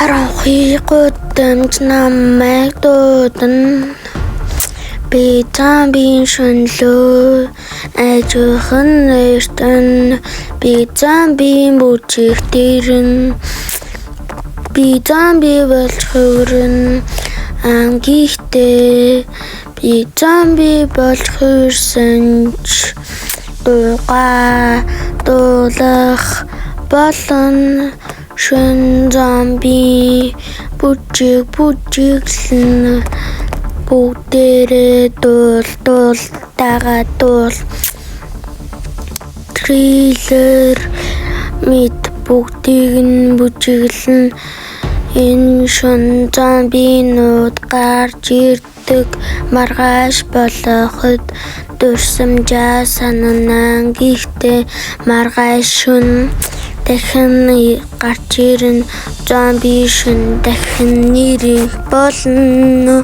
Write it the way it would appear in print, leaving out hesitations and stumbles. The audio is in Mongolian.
Харанхуй гудамж намайг дуудан би замбин шөнлөө ажихан эртэн би замбин бүжиг дэрэн би замби болж хөврөн ангихтэй би замби болж хөрсөнч дуугаа дуулах болон шөн замби бүжиглэн бүгдээрээ дуул дагаа трейлер мэд бүгдийг нь бүжиглэн энэ шөн замбинууд гарч ирдэг маргааш болоход дурсамжаа санана гэхдээ маргааш шөн дахин гарч ирнэ зомби шин дахин нэрийг болно.